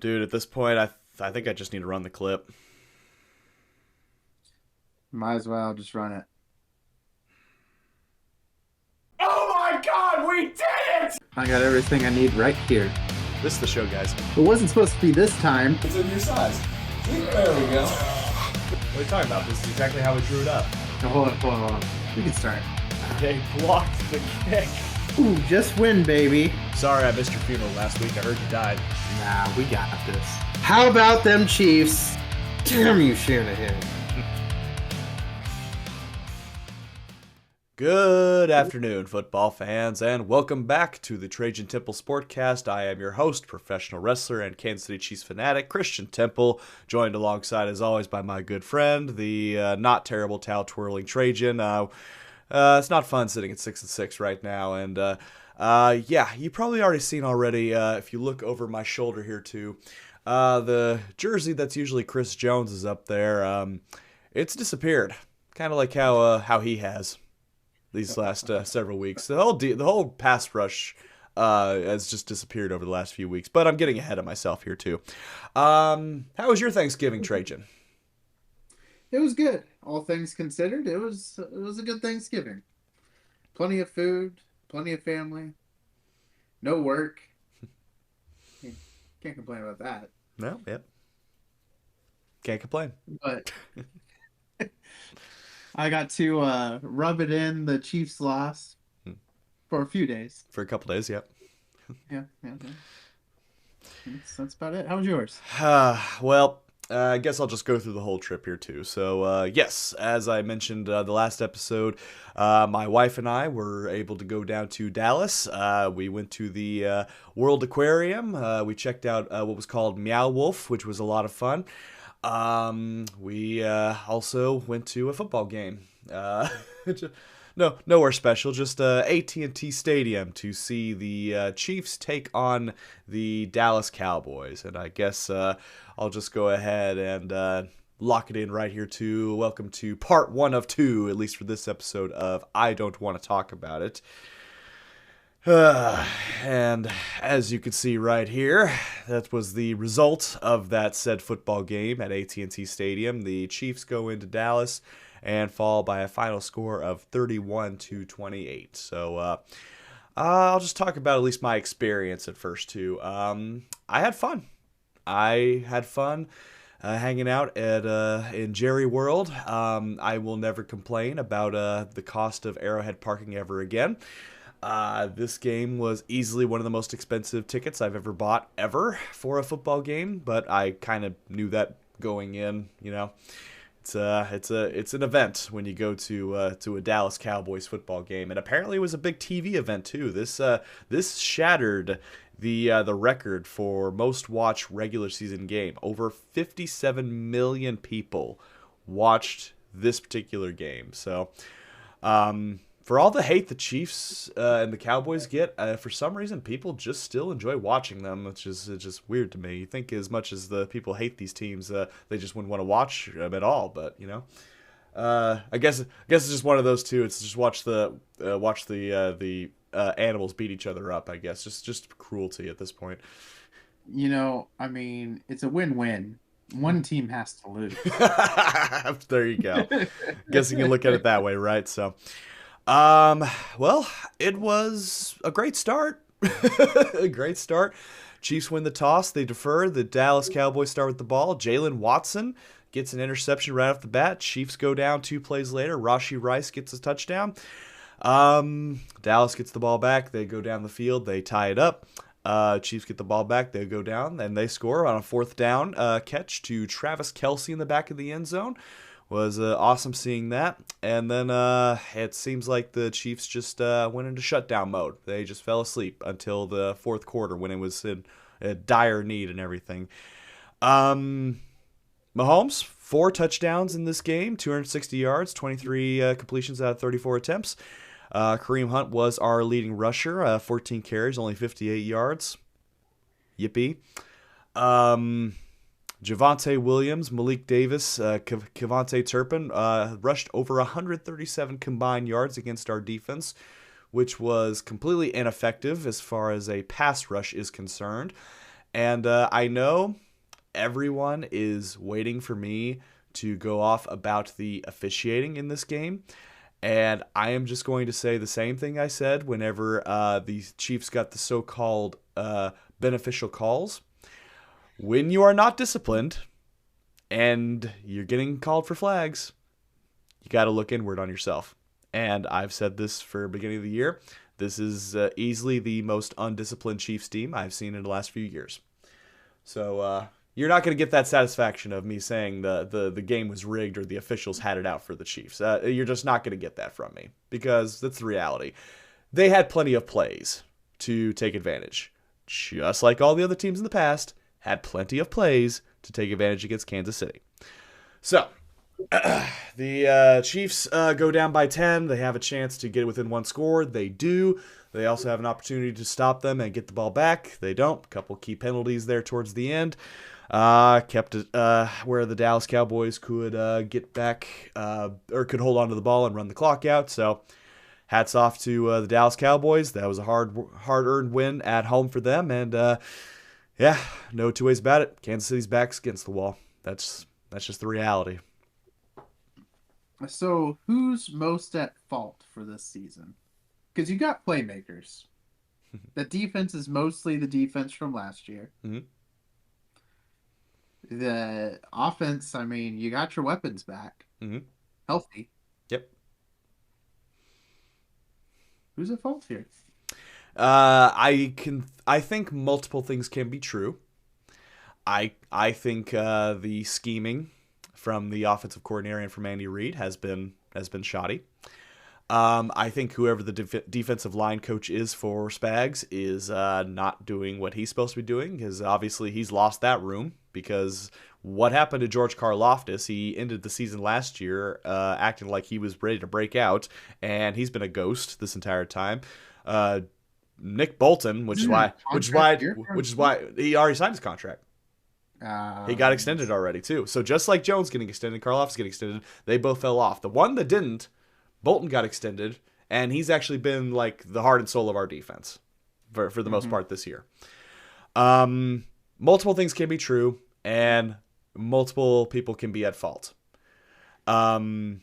Dude, at this point, I think I just need to run the clip. Might as well just run it. Oh my god, we did it! I got everything I need right here. This is the show, guys. It wasn't supposed to be this time. It's in your size. See? There we go. What are you talking about? This is exactly how we drew it up. No, hold on. We can start. They blocked the kick. Ooh, just win, baby. Sorry I missed your funeral last week. I heard you died. Nah, we got this. How about them Chiefs? Damn you, Shanahan. Good afternoon, football fans, and welcome back to the Trajan Temple Sportcast. I am your host, professional wrestler and Kansas City Chiefs fanatic, Christian Temple, joined alongside, as always, by my good friend, the not terrible towel-twirling Trajan. It's not fun sitting at 6-6 right now, and yeah, you probably already seen already, if you look over my shoulder here too, the jersey that's usually Chris Jones is up there. It's disappeared, kind of like how he has these last several weeks. The whole pass rush has just disappeared over the last few weeks. But I'm getting ahead of myself here too. How was your Thanksgiving, Trajan? It was good. All things considered, it was a good Thanksgiving. Plenty of food, plenty of family, no work. Can't complain about that. No, yep. Can't complain. But I got to rub it in the Chiefs loss for a few days. For a couple days, yep. Yeah. That's about it. How was yours? Well, I guess I'll just go through the whole trip here too. So, yes, as I mentioned the last episode, my wife and I were able to go down to Dallas. We went to the World Aquarium. We checked out what was called Meow Wolf, which was a lot of fun. We also went to a football game. Nowhere special, just AT&T Stadium to see the Chiefs take on the Dallas Cowboys. And I guess I'll just go ahead and lock it in right here too. Welcome to part 1 of 2, at least for this episode of I Don't Want to Talk About It. And as you can see right here, that was the result of that said football game at AT&T Stadium. The Chiefs go into Dallas and fall by a final score of 31-28. So I'll just talk about at least my experience at first too. I had fun. Hanging out at in Jerry World. I will never complain about the cost of Arrowhead parking ever again. This game was easily one of the most expensive tickets I've ever bought ever for a football game, but I kind of knew that going in. You know, it's an event when you go to a Dallas Cowboys football game, and apparently it was a big TV event too. This shattered the record for most watched regular season game. Over 57 million people watched this particular game. So, for all the hate the Chiefs and the Cowboys get, for some reason people just still enjoy watching them, which is just weird to me. You think as much as the people hate these teams, they just wouldn't want to watch them at all. But you know, I guess it's just one of those two. It's just watch the animals beat each other up. I guess just cruelty at this point. I mean, it's a win-win. One team has to lose. There you go. Guess you can look at it that way, right? So. Well, it was a great start. A great start. Chiefs win the toss. They defer. The Dallas Cowboys start with the ball. Jalen Watson gets an interception right off the bat. Chiefs go down 2 plays later. Rashee Rice gets a touchdown. Dallas gets the ball back. They go down the field. They tie it up. Chiefs get the ball back. They go down, and they score on a 4th down catch to Travis Kelce in the back of the end zone. Was awesome seeing that. And then it seems like the Chiefs just went into shutdown mode. They just fell asleep until the 4th quarter when it was in a dire need and everything. Mahomes, 4 touchdowns in this game, 260 yards, 23 completions out of 34 attempts. Kareem Hunt was our leading rusher, 14 carries, only 58 yards. Yippee. Javonte Williams, Malik Davis, Kevontae Turpin rushed over 137 combined yards against our defense, which was completely ineffective as far as a pass rush is concerned. And I know everyone is waiting for me to go off about the officiating in this game. And I am just going to say the same thing I said whenever the Chiefs got the so-called beneficial calls. When you are not disciplined and you're getting called for flags, you got to look inward on yourself. And I've said this for beginning of the year. This is easily the most undisciplined Chiefs team I've seen in the last few years. So you're not going to get that satisfaction of me saying the game was rigged or the officials had it out for the Chiefs. You're just not going to get that from me because that's the reality. They had plenty of plays to take advantage. Just like all the other teams in the past, had plenty of plays to take advantage against Kansas City. So, the Chiefs go down by 10. They have a chance to get within one score. They do. They also have an opportunity to stop them and get the ball back. They don't. A couple key penalties there towards the end. Kept it where the Dallas Cowboys could get back or could hold on to the ball and run the clock out. So hats off to the Dallas Cowboys. That was a hard-earned win at home for them. And yeah, no two ways about it. Kansas City's back's against the wall. That's just the reality. So who's most at fault for this season? Because you got playmakers. The defense is mostly the defense from last year. Mm-hmm. The offense, I mean, you got your weapons back. Mm-hmm. Healthy. Yep. Who's at fault here? I think multiple things can be true. I think the scheming from the offensive coordinator and from Andy Reid has been shoddy. I think whoever the defensive line coach is for Spags is not doing what he's supposed to be doing, because obviously he's lost that room. Because what happened to George Karlaftis? He ended the season last year acting like he was ready to break out, and he's been a ghost this entire time. Nick Bolton, which is why he already signed his contract. He got extended already too. So just like Jones getting extended, Karlaftis getting extended, they both fell off. The one that didn't, Bolton got extended, and he's actually been like the heart and soul of our defense for the most part this year. Multiple things can be true, and multiple people can be at fault. And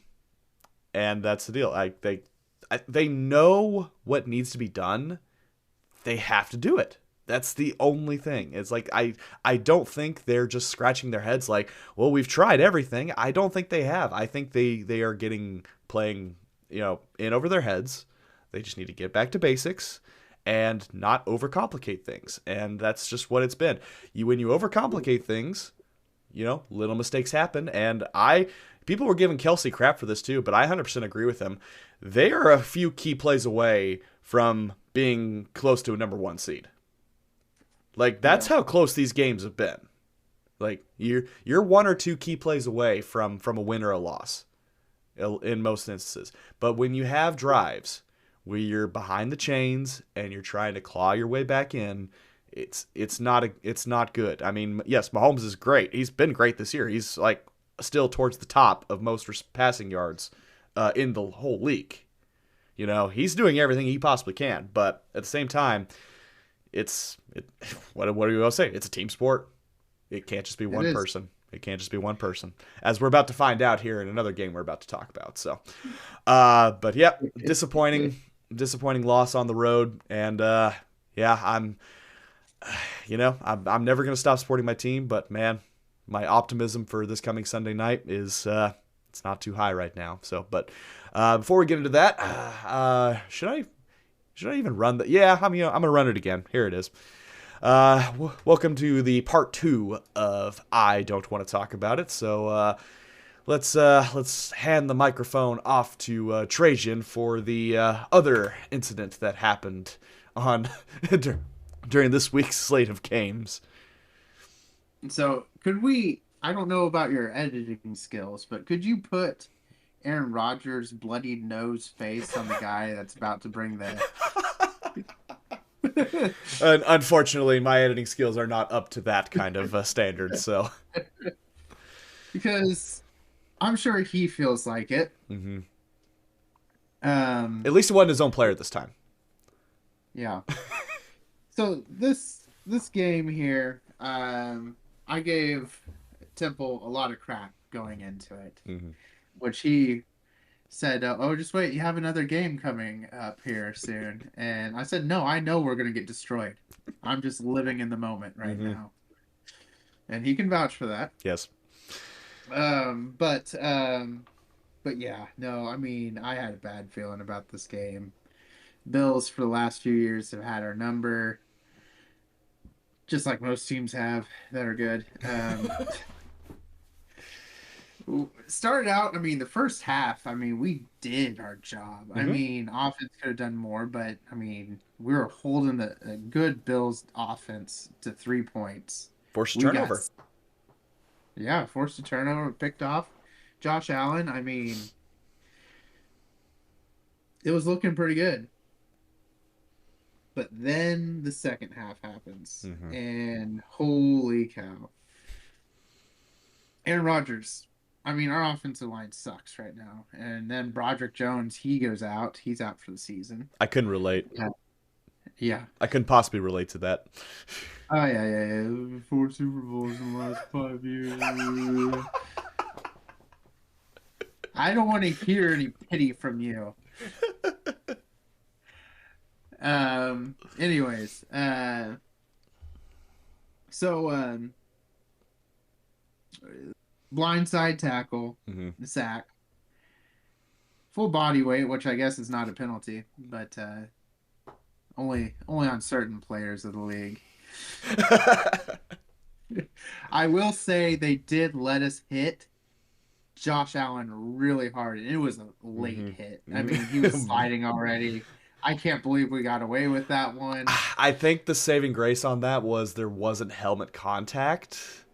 that's the deal. They know what needs to be done. They have to do it. That's the only thing. It's like I don't think they're just scratching their heads like, well, we've tried everything. I don't think they have. I think they are playing, in over their heads. They just need to get back to basics and not overcomplicate things. And that's just what it's been. When you overcomplicate things, little mistakes happen. And people were giving Kelsey crap for this too, but I 100% agree with him. They are a few key plays away from being close to a number 1 seed. Like, that's how close these games have been. Like, you're 1 or 2 key plays away from a win or a loss in most instances. But when you have drives where you're behind the chains and you're trying to claw your way back in, it's not good. I mean, yes, Mahomes is great. He's been great this year. He's like still towards the top of most passing yards in the whole league. He's doing everything he possibly can, but at the same time, what do you all say? It's a team sport. It can't just be one person. It can't just be one person, as we're about to find out here in another game we're about to talk about. So, but yeah, disappointing loss on the road, and I'm never gonna stop supporting my team, but man, my optimism for this coming Sunday night is it's not too high right now. So, but before we get into that, should I even run that? Yeah, I'm gonna run it again. Here it is. Welcome to the part 2 of I Don't Want to Talk About It. So let's hand the microphone off to Trajan for the other incident that happened on during this week's slate of games. So I don't know about your editing skills, but could you put Aaron Rodgers' bloodied nose face on the guy that's about to bring the... Unfortunately, my editing skills are not up to that kind of standard, so... Because I'm sure he feels like it. Mm-hmm. At least it wasn't his own player this time. Yeah. So this this game here, I gave Temple a lot of crap going into it, Mm-hmm. which he said, "Oh, just wait, you have another game coming up here soon." And I said, "No, I know we're gonna get destroyed. I'm just living in the moment right Mm-hmm. now," and he can vouch for that. Yes. Um, but um, but yeah, no, I mean, I had a bad feeling about this game. Bills for the last few years have had our number, just like most teams have that are good. Started out, I mean, the first half, I mean, we did our job. I Mm-hmm. mean, offense could have done more, but I mean, we were holding a good Bills offense to 3 points. Forced a We got, turnover. yeah, forced a turnover, picked off Josh Allen. I mean, it was looking pretty good. But then the second half happens, Mm-hmm. and holy cow. Aaron Rodgers. I mean, our offensive line sucks right now. And then Broderick Jones, he goes out. He's out for the season. I couldn't relate. Yeah. Yeah. I couldn't possibly relate to that. Oh, yeah. 4 Super Bowls in the last 5 years. I don't want to hear any pity from you. Anyways, so blindside tackle, Mm-hmm. sack, full body weight, which I guess is not a penalty, but only on certain players of the league. I will say they did let us hit Josh Allen really hard, and it was a late Mm-hmm. hit. I mean, he was sliding already. I can't believe we got away with that one. I think the saving grace on that was there wasn't helmet contact,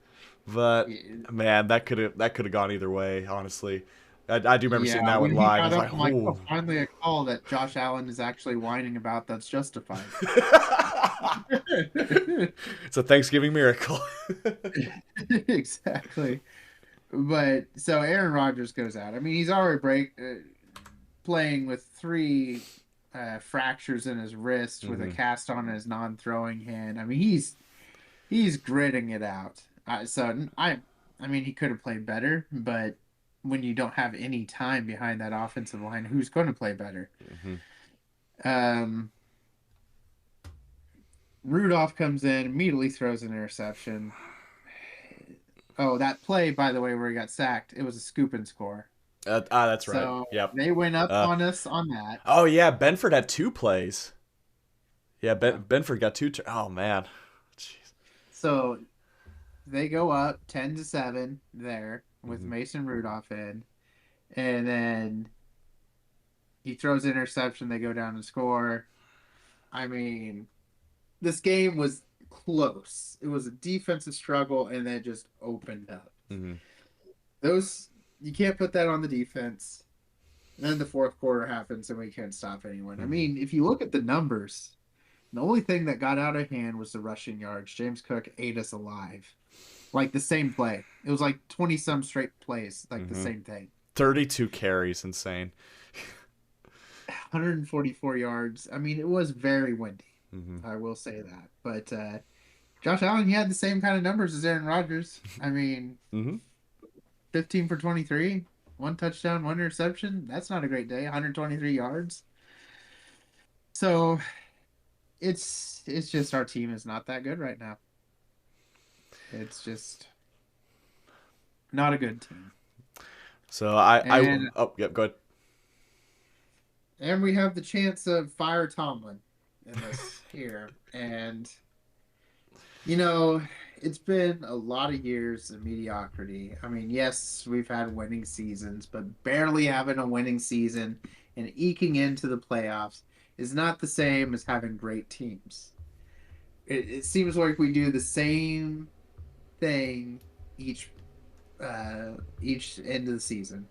but man, that could have gone either way. Honestly, I do remember seeing that one When he live. I got was up, like, I'm like, "Ooh." oh, finally a call that Josh Allen is actually whining about that's justified. It's a Thanksgiving miracle. Exactly. But so Aaron Rodgers goes out. I mean, he's already playing with three fractures in his wrist with a Mhm. cast on his non-throwing hand. I mean, he's gritting it out. I mean, he could have played better, but when you don't have any time behind that offensive line, who's going to play better? Mhm. Um, Rudolph comes in, immediately throws an interception. Oh, that play, by the way, where he got sacked, it was a scoop and score. That's right. So Yep. they went up Uh, on us on that. oh yeah, Benford had 2 plays. Yeah, Yeah. Benford got oh man. Jeez. So they go up 10-7 there with Mhm. Mason Rudolph in, and then he throws an interception. They go down and score. I mean, this game was close. It was a defensive struggle, and then it just opened up. Mhm. Those you can't put that on the defense. And then the fourth quarter happens, and we can't stop anyone. I Mhm. mean, if you look at the numbers, the only thing that got out of hand was the rushing yards. James Cook ate us alive. Like the same play. It was like 20 some straight plays, like the Mhm. same thing. 32 carries, insane. 144 yards. I mean, it was very windy. Mhm. I will say that. But Josh Allen, he had the same kind of numbers as Aaron Rodgers. I mean, Mhm. 15 for 23, 1 touchdown, 1 interception. That's not a great day. 123 yards. So it's just our team is not that good right now. It's just not a good team. So And oh yep, go ahead. and we have the chance of fire Tomlin in this here. And you know, it's been a lot of years of mediocrity. I mean, yes, we've had winning seasons, but barely having a winning season and eking into the playoffs is not the same as having great teams. It seems like we do the same thing each each end of the season.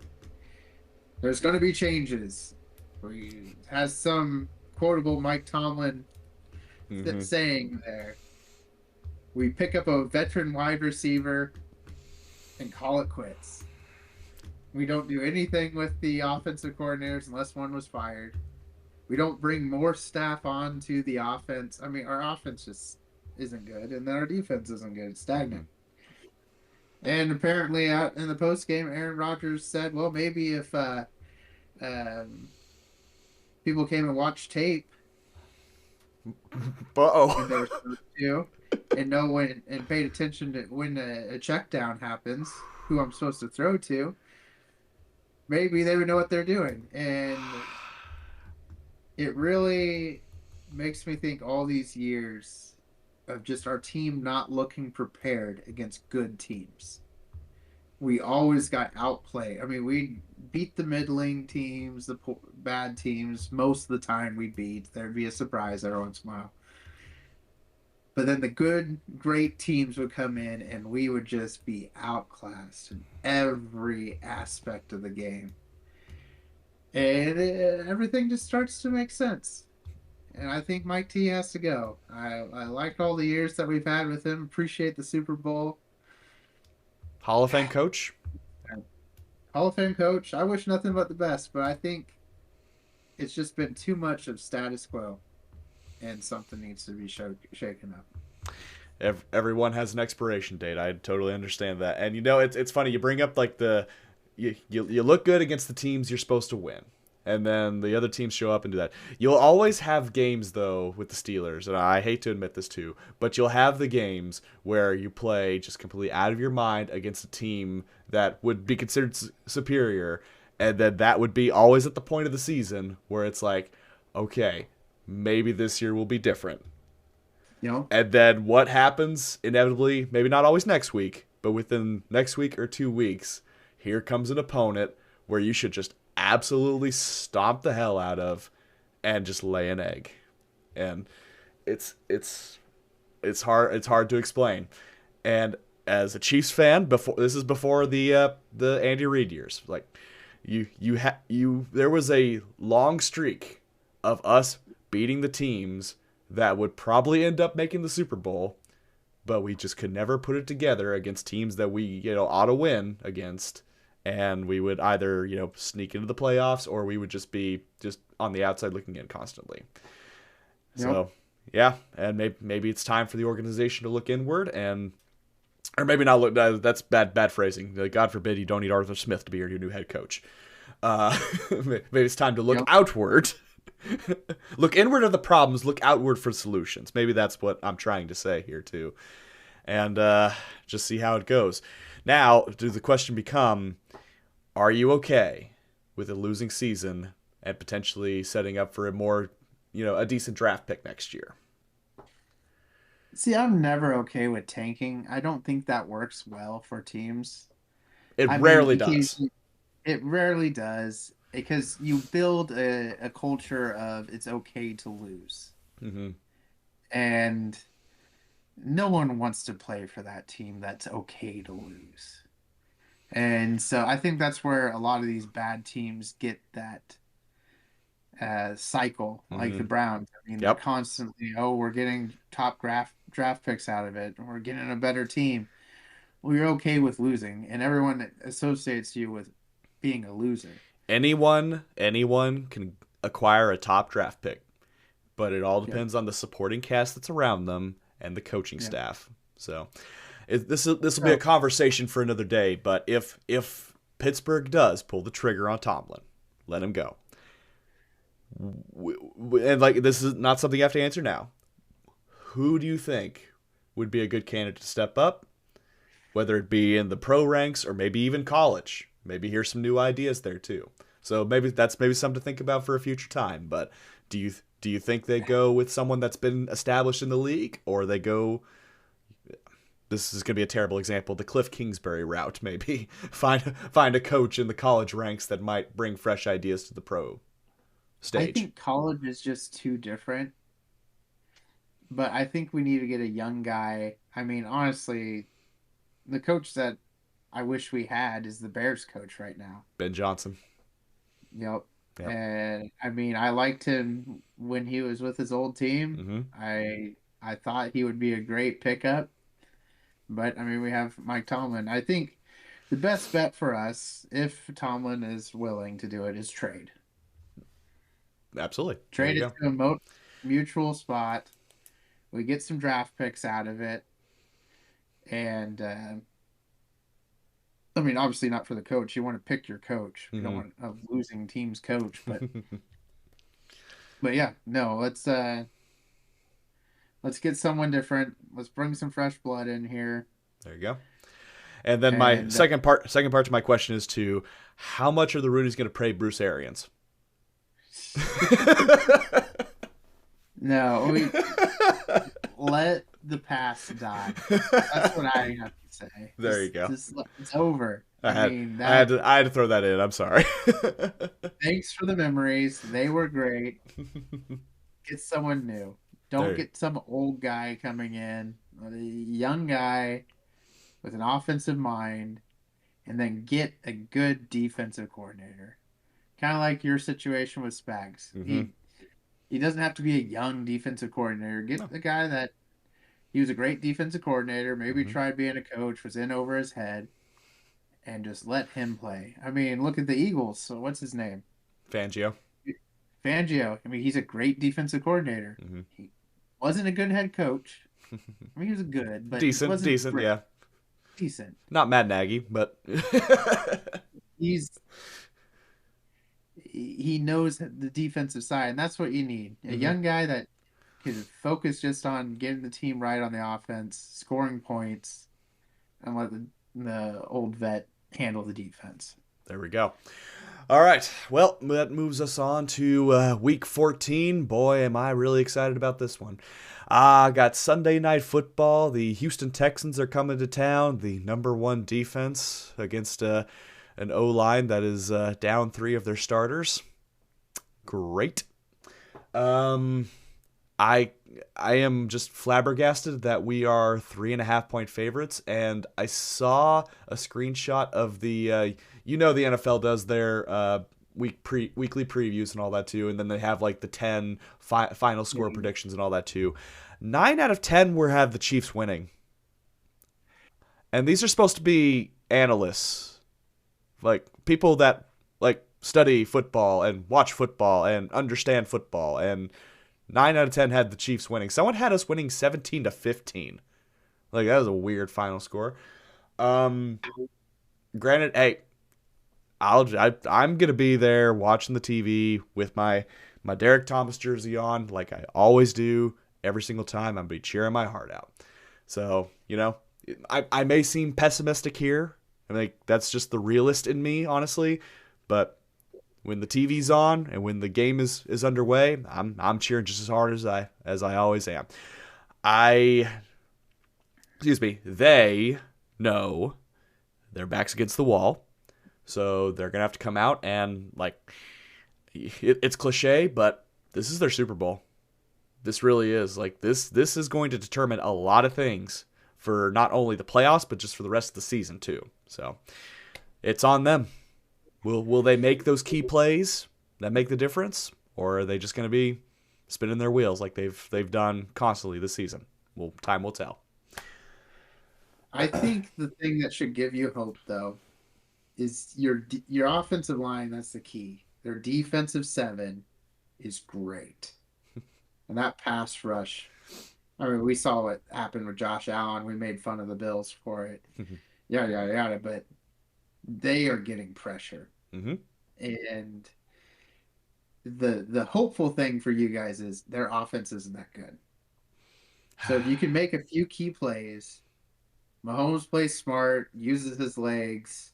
There's going to be changes. We has some quotable Mike Tomlin Mhm. saying there. We pick up a veteran wide receiver and call it quits. We don't do anything with the offensive coordinators unless one was fired. We don't bring more staff on to the offense. I mean, our offense just isn't good, and that our defense isn't good. It's Mm-hmm. stagnant. And apparently, out in the post game, Aaron Rodgers said, "Well, maybe if um, people came and watched tape when Uh-oh. they were supposed to, and know when and paid attention to when a check down happens, who I'm supposed to throw to, maybe they would know what they're doing." And it really makes me think all these years of just our team not looking prepared against good teams. We always got outplayed. I mean, we beat the middling teams, the bad teams. Most of the time, we beat. There'd be a surprise every once in a while. But then the good, great teams would come in, and we would just be outclassed in every aspect of the game. And everything just starts to make sense. And I think Mike T has to go. I like all the years that we've had with him. Appreciate the Super Bowl. Hall of Fame coach? Hall of Fame coach. I wish nothing but the best, but I think it's just been too much of status quo, and something needs to be shaken up. Everyone has an expiration date. I totally understand that. And it's funny. You bring up like you look good against the teams you're supposed to win, and then the other teams show up and do that. You'll always have games though with the Steelers, and I hate to admit this too, but you'll have the games where you play just completely out of your mind against a team that would be considered superior, and then that would be always at the point of the season where it's like, okay, maybe this year will be different. You know, And then what happens inevitably, maybe not always next week, but within next week or 2 weeks, here comes an opponent where you should just absolutely stomp the hell out of and just lay an egg. And it's hard to explain. And as a Chiefs fan, before the Andy Reid years, like there was a long streak of us beating the teams that would probably end up making the Super Bowl, but we just could never put it together against teams that we, ought to win against. And we would either, sneak into the playoffs, or we would just be just on the outside looking in constantly. So, yeah, and maybe it's time for the organization to look inward or maybe not look. That's bad phrasing. God forbid you don't need Arthur Smith to be your new head coach. Maybe it's time to look outward. Look inward at the problems, look outward for solutions. Maybe that's what I'm trying to say here too. And just see how it goes. Now, does the question become, are you okay with a losing season and potentially setting up for a decent draft pick next year? see, I'm never okay with tanking. I don't think that works well for teams. It I mean, rarely does. it rarely does because you build a culture of it's okay to lose. Mm-hmm. And no one wants to play for that team that's okay to lose. And so I think that's where a lot of these bad teams get that cycle, like Mm-hmm. the Browns. I mean, they're Yep. constantly, oh, we're getting top draft picks out of it. We're getting a better team. Well, you're okay with losing, and everyone associates you with being a loser. Anyone can acquire a top draft pick, but it all Yeah. depends on the supporting cast that's around them and the coaching Yeah. staff. So this will be a conversation for another day. But if Pittsburgh does pull the trigger on Tomlin, let him go. And like, this is not something you have to answer now. Who do you think would be a good candidate to step up, whether it be in the pro ranks or maybe even college? Maybe here's some new ideas there too. So maybe that's something to think about for a future time. But do you think they go with someone that's been established in the league, or they go? This is going to be a terrible example. The Cliff Kingsbury route, maybe find a coach in the college ranks that might bring fresh ideas to the pro I stage. think college is just too different, but I think we need to get a young guy. I mean, honestly, the coach that I wish we had is the Bears coach right now. Ben Johnson. Yep. Yep. And I mean, I liked him when he was with his old team. Mm-hmm. I thought he would be a great pickup, but I mean, we have Mike Tomlin. I think the best bet for us, if Tomlin is willing to do it, is trade. Absolutely. There Trade you it go. to a mutual spot We get some draft picks out of it. And, I mean, obviously not for the coach. You want to pick your coach. You don't want a losing team's coach. But yeah, no, let's get someone different. Let's bring some fresh blood in here. There you go. And then my And, second part to my question is to how much are the Rooney's going to pay Bruce Arians? No, let the past die. That's what I have to say. There you go. It's over. I had to throw that in. I'm sorry. Thanks for the memories. They were great. Get someone new. Don't get some old guy coming in. A young guy with an offensive mind, and then get a good defensive coordinator. Kind of like your situation with Spags. Mm-hmm. He doesn't have to be a young defensive coordinator. Get the guy that he was a great defensive coordinator, maybe tried being a coach, was in over his head, and just let him play. I mean, look at the Eagles. So what's his name? Fangio. I mean, he's a great defensive coordinator. He wasn't a good head coach. I mean, he was good, but decent, great. yeah. Decent. Not Matt Nagy, but he knows the defensive side, and that's what you need. A young guy that can focus just on getting the team right on the offense, scoring points, and let the old vet handle the defense. There we go. All right. Well, that moves us on to week 14. Boy, am I really excited about this one. Got Sunday Night Football. The Houston Texans are coming to town. The number one defense against an O-line that is down 3 of their starters. Great. I am just flabbergasted that we are 3.5-point favorites, and I saw a screenshot of the the NFL does their weekly previews and all that too, and then they have like the 10 final score predictions and all that too. 9 out of 10 have the Chiefs winning, and these are supposed to be analysts, like people that like study football and watch football and understand football, and 9 out of 10 had the Chiefs winning. Someone had us winning 17-15. Like, that was a weird final score. Granted, hey, I'm gonna be there watching the TV with my Derek Thomas jersey on, like I always do every single time. I'm gonna be cheering my heart out. So I may seem pessimistic here. I mean, that's just the realist in me, honestly. But when the TV's on and when the game is underway, I'm cheering just as hard as I always am. They know their back's against the wall, so they're gonna have to come out and it's cliche, but this is their Super Bowl. This really is. Like this is going to determine a lot of things for not only the playoffs but just for the rest of the season too. So it's on them. Will they make those key plays that make the difference, or are they just going to be spinning their wheels like they've done constantly this season? Well, time will tell. I think the thing that should give you hope, though, is your offensive line. That's the key. Their defensive 7 is great, and that pass rush. I mean, we saw what happened with Josh Allen. We made fun of the Bills for it. Yada yada yada, but they are getting pressure. And the hopeful thing for you guys is their offense isn't that good. So if you can make a few key plays, Mahomes plays smart, uses his legs,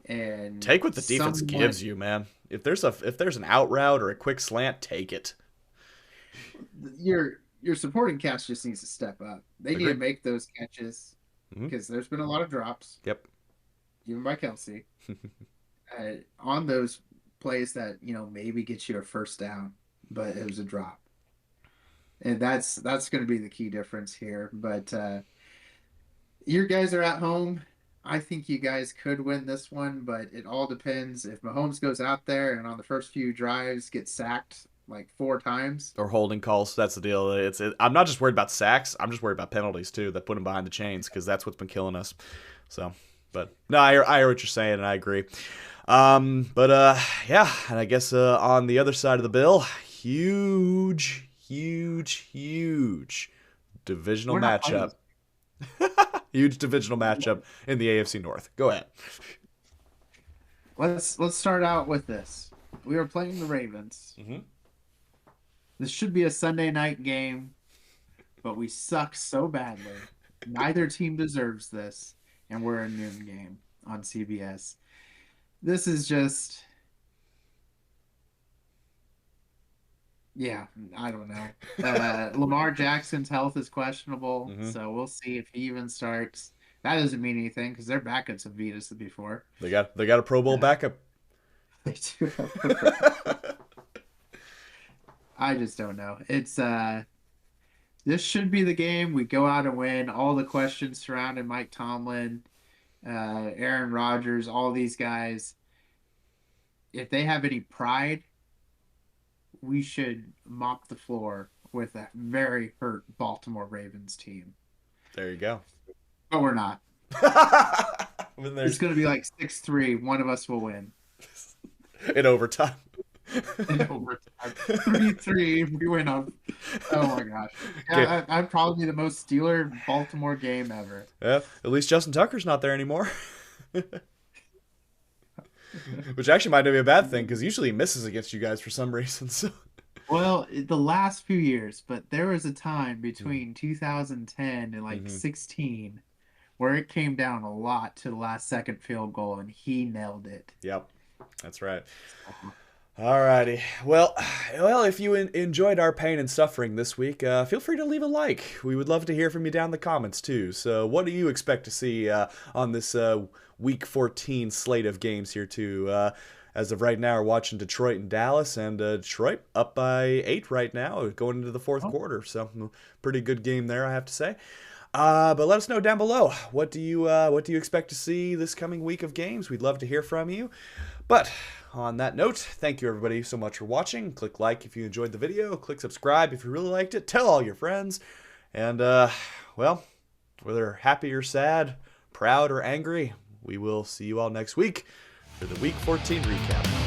and take what the defense gives you, man. If there's an out route or a quick slant, take it. Your supporting cast just needs to step up. They need to make those catches because there's been a lot of drops. Yep. Even by Kelsey, on those plays that maybe get you a first down, but it was a drop, and that's going to be the key difference here. But your guys are at home. I think you guys could win this one, but it all depends if Mahomes goes out there and on the first few drives gets sacked like 4 times or holding calls. That's the deal. I'm not just worried about sacks. I'm just worried about penalties too that put him behind the chains because that's what's been killing us. So. But no, I hear what you're saying, and I agree. Yeah, and I guess on the other side of the bill, huge Divisional We're not matchup. Huge divisional matchup in the AFC North. Go ahead. Let's start out with this. We are playing the Ravens. Mm-hmm. This should be a Sunday night game, but we suck so badly. Neither team deserves this, and we're a noon game on CBS. This is just, yeah, I don't know. Lamar Jackson's health is questionable, so we'll see if he even starts. That doesn't mean anything because their backups have beat us before. They got a Pro Bowl backup. They do have I just don't know. It's this should be the game we go out and win. All the questions surrounding Mike Tomlin, Aaron Rodgers, all these guys. If they have any pride, we should mop the floor with that very hurt Baltimore Ravens team. There you go. But we're not. When It's going to be like 6-3. One of us will win. In overtime. In overtime. 3-3. We win up. Oh my gosh. Yeah, I'd probably be the most Steeler Baltimore game ever. Yeah, at least Justin Tucker's not there anymore. Which actually might not be a bad thing because usually he misses against you guys for some reason. So. Well, the last few years, but there was a time between 2010 and like 16 where it came down a lot to the last second field goal, and he nailed it. Yep, that's right. Alrighty. Well, if you enjoyed our pain and suffering this week, feel free to leave a like. We would love to hear from you down in the comments too. So what do you expect to see on this Week 14 slate of games here too? As of right now, we're watching Detroit and Dallas, and Detroit up by 8 right now, going into the fourth quarter. So pretty good game there, I have to say. But let us know down below. What do you expect to see this coming week of games? We'd love to hear from you. But on that note, thank you everybody so much for watching. Click like if you enjoyed the video. Click subscribe if you really liked it. Tell all your friends. And, well, whether happy or sad, proud or angry, we will see you all next week for the Week 14 recap.